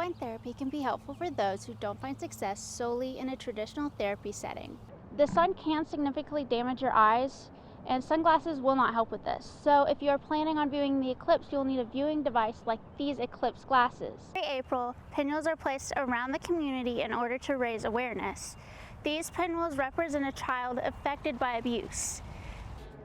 equine therapy can be helpful for those who don't find success solely in a traditional therapy setting. The sun can significantly damage your eyes, and sunglasses will not help with this. So if you are planning on viewing the eclipse, you'll need a viewing device like these eclipse glasses. Every April, pinwheels are placed around the community in order to raise awareness. These pinwheels represent a child affected by abuse.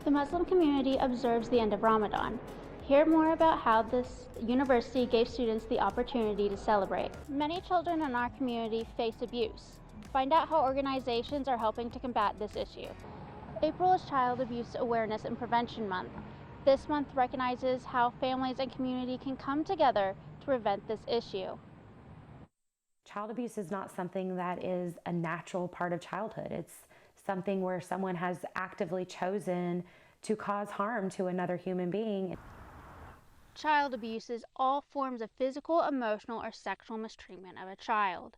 The Muslim community observes the end of Ramadan. Hear more about how this university gave students the opportunity to celebrate. Many children in our community face abuse. Find out how organizations are helping to combat this issue. April is Child Abuse Awareness and Prevention Month. This month recognizes how families and community can come together to prevent this issue. Child abuse is not something that is a natural part of childhood. It's something where someone has actively chosen to cause harm to another human being. Child abuse is all forms of physical, emotional, or sexual mistreatment of a child.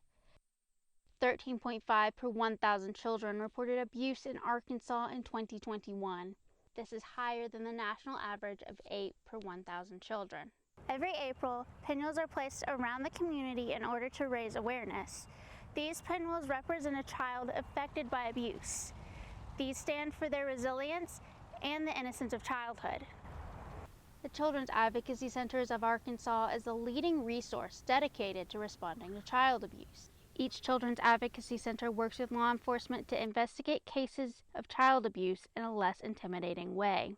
13.5 per 1,000 children reported abuse in Arkansas in 2021. This is higher than the national average of 8 per 1,000 children. Every April, pinwheels are placed around the community in order to raise awareness. These pinwheels represent a child affected by abuse. These stand for their resilience and the innocence of childhood. The Children's Advocacy Centers of Arkansas is the leading resource dedicated to responding to child abuse. Each Children's Advocacy Center works with law enforcement to investigate cases of child abuse in a less intimidating way.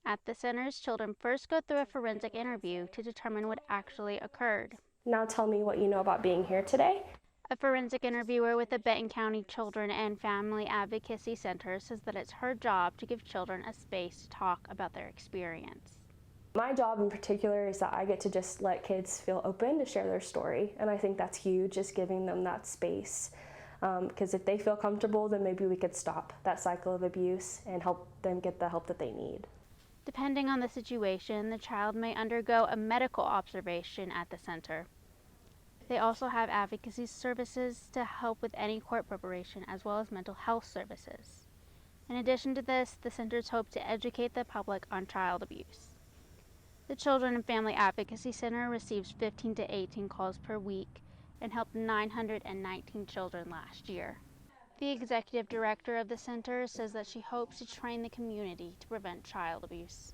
At the centers, children first go through a forensic interview to determine what actually occurred. Now tell me what you know about being here today. A forensic interviewer with the Benton County Children and Family Advocacy Center says that it's her job to give children a space to talk about their experience. My job in particular is that I get to just let kids feel open to share their story, and I think that's huge, just giving them that space. Because if they feel comfortable, then maybe we could stop that cycle of abuse and help them get the help that they need. Depending on the situation, the child may undergo a medical observation at the center. They also have advocacy services to help with any court preparation, as well as mental health services. In addition to this, the centers hope to educate the public on child abuse. The Children and Family Advocacy Center receives 15 to 18 calls per week and helped 919 children last year. The executive director of the center says that she hopes to train the community to prevent child abuse.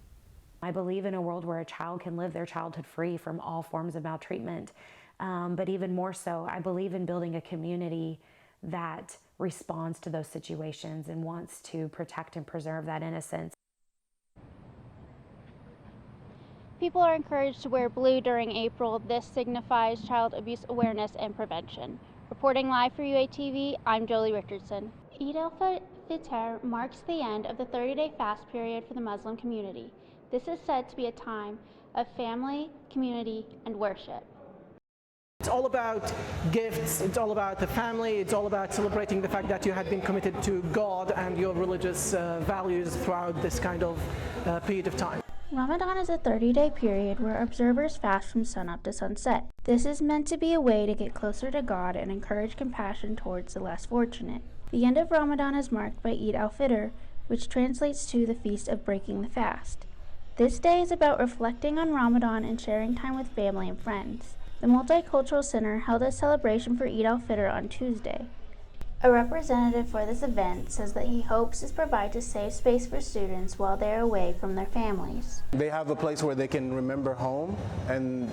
I believe in a world where a child can live their childhood free from all forms of maltreatment. But even more so, I believe in building a community that responds to those situations and wants to protect and preserve that innocence. People are encouraged to wear blue during April. This signifies child abuse awareness and prevention. Reporting live for UATV, I'm Jolea Richardson. Eid al-Fitr marks the end of the 30-day fast period for the Muslim community. This is said to be a time of family, community, and worship. It's all about gifts, it's all about the family, it's all about celebrating the fact that you had been committed to God and your religious values throughout this kind of period of time. Ramadan is a 30-day period where observers fast from sunup to sunset. This is meant to be a way to get closer to God and encourage compassion towards the less fortunate. The end of Ramadan is marked by Eid al-Fitr, which translates to the Feast of Breaking the Fast. This day is about reflecting on Ramadan and sharing time with family and friends. The Multicultural Center held a celebration for Eid al-Fitr on Tuesday. A representative for this event says that he hopes this provides a safe space for students while they are away from their families. They have a place where they can remember home, and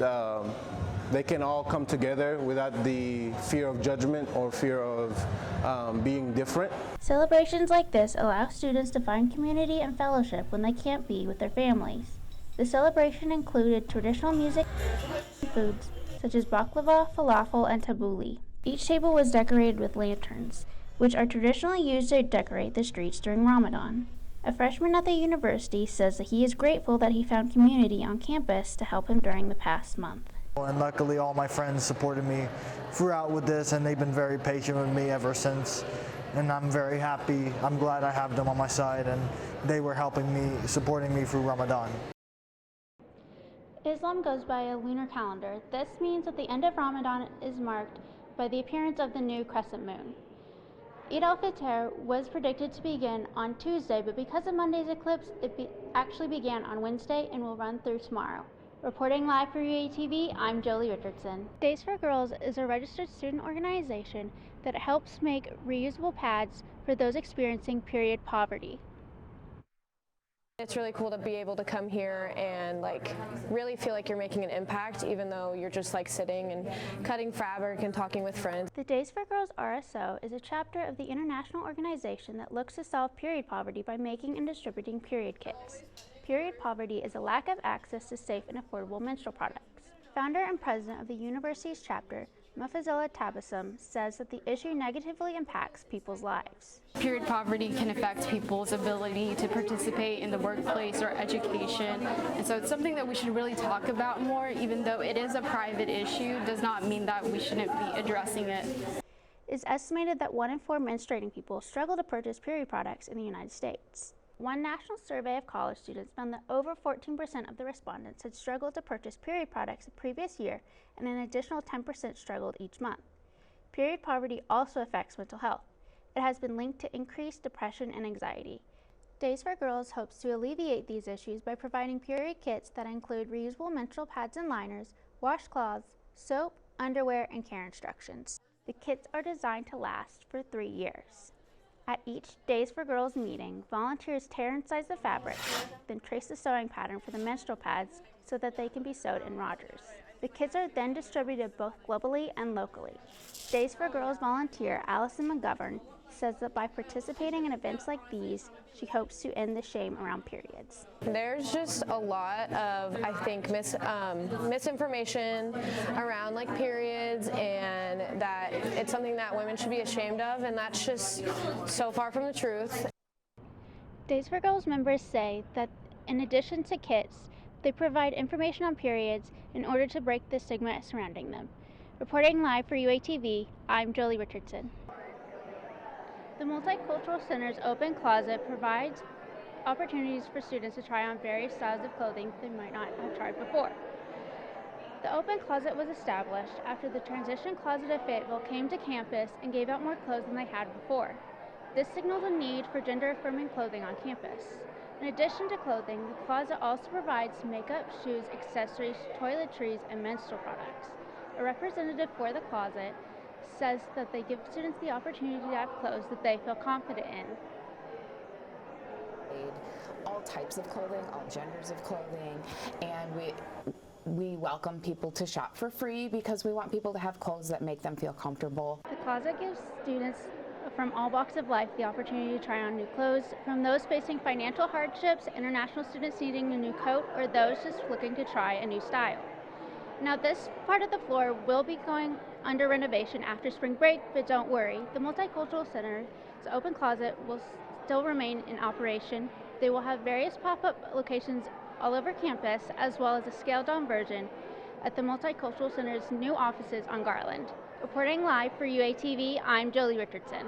they can all come together without the fear of judgment or fear of being different. Celebrations like this allow students to find community and fellowship when they can't be with their families. The celebration included traditional music and foods such as baklava, falafel, and tabbouleh. Each table was decorated with lanterns, which are traditionally used to decorate the streets during Ramadan. A freshman at the university says that he is grateful that he found community on campus to help him during the past month. And luckily all my friends supported me throughout with this, and they've been very patient with me ever since. And I'm very happy. I'm glad I have them on my side, and they were helping me, supporting me through Ramadan. Islam goes by a lunar calendar. This means that the end of Ramadan is marked by the appearance of the new crescent moon. Eid al-Fitr was predicted to begin on Tuesday, but because of Monday's eclipse, it actually began on Wednesday and will run through tomorrow. Reporting live for UATV, I'm Jolea Richardson. Days for Girls is a registered student organization that helps make reusable pads for those experiencing period poverty. It's really cool to be able to come here and really feel like you're making an impact, even though you're just sitting and cutting fabric and talking with friends. The Days for Girls RSO is a chapter of the international organization that looks to solve period poverty by making and distributing period kits. Period poverty is a lack of access to safe and affordable menstrual products. Founder and president of the university's chapter, Mufazila Tabassum, says that the issue negatively impacts people's lives. Period poverty can affect people's ability to participate in the workplace or education, and so it's something that we should really talk about more. Even though it is a private issue, does not mean that we shouldn't be addressing it. It is estimated that 1 in 4 menstruating people struggle to purchase period products in the United States. One national survey of college students found that over 14% of the respondents had struggled to purchase period products the previous year, and an additional 10% struggled each month. Period poverty also affects mental health. It has been linked to increased depression and anxiety. Days for Girls hopes to alleviate these issues by providing period kits that include reusable menstrual pads and liners, washcloths, soap, underwear, and care instructions. The kits are designed to last for 3 years. At each Days for Girls meeting, volunteers tear and size the fabric, then trace the sewing pattern for the menstrual pads so that they can be sewed in Rogers. The kits are then distributed both globally and locally. Days for Girls volunteer Allison McGovern says that by participating in events like these, she hopes to end the shame around periods. There's just a lot of, I think, misinformation around periods, and that it's something that women should be ashamed of, and that's just so far from the truth. Days for Girls members say that in addition to kits, they provide information on periods in order to break the stigma surrounding them. Reporting live for UATV, I'm Jolea Richardson. The Multicultural Center's open closet provides opportunities for students to try on various styles of clothing they might not have tried before. The open closet was established after the Transition Closet of Fayetteville came to campus and gave out more clothes than they had before. This signals a need for gender-affirming clothing on campus. In addition to clothing, the closet also provides makeup, shoes, accessories, toiletries, and menstrual products. A representative for the closet says that they give students the opportunity to have clothes that they feel confident in. All types of clothing, all genders of clothing, and we welcome people to shop for free because we want people to have clothes that make them feel comfortable. The closet gives students from all walks of life the opportunity to try on new clothes, from those facing financial hardships, international students needing a new coat, or those just looking to try a new style. Now, this part of the floor will be going under renovation after spring break, but don't worry, the Multicultural Center's open closet will still remain in operation. They will have various pop-up locations all over campus, as well as a scaled-down version at the Multicultural Center's new offices on Garland. Reporting live for UATV, I'm Jolea Richardson.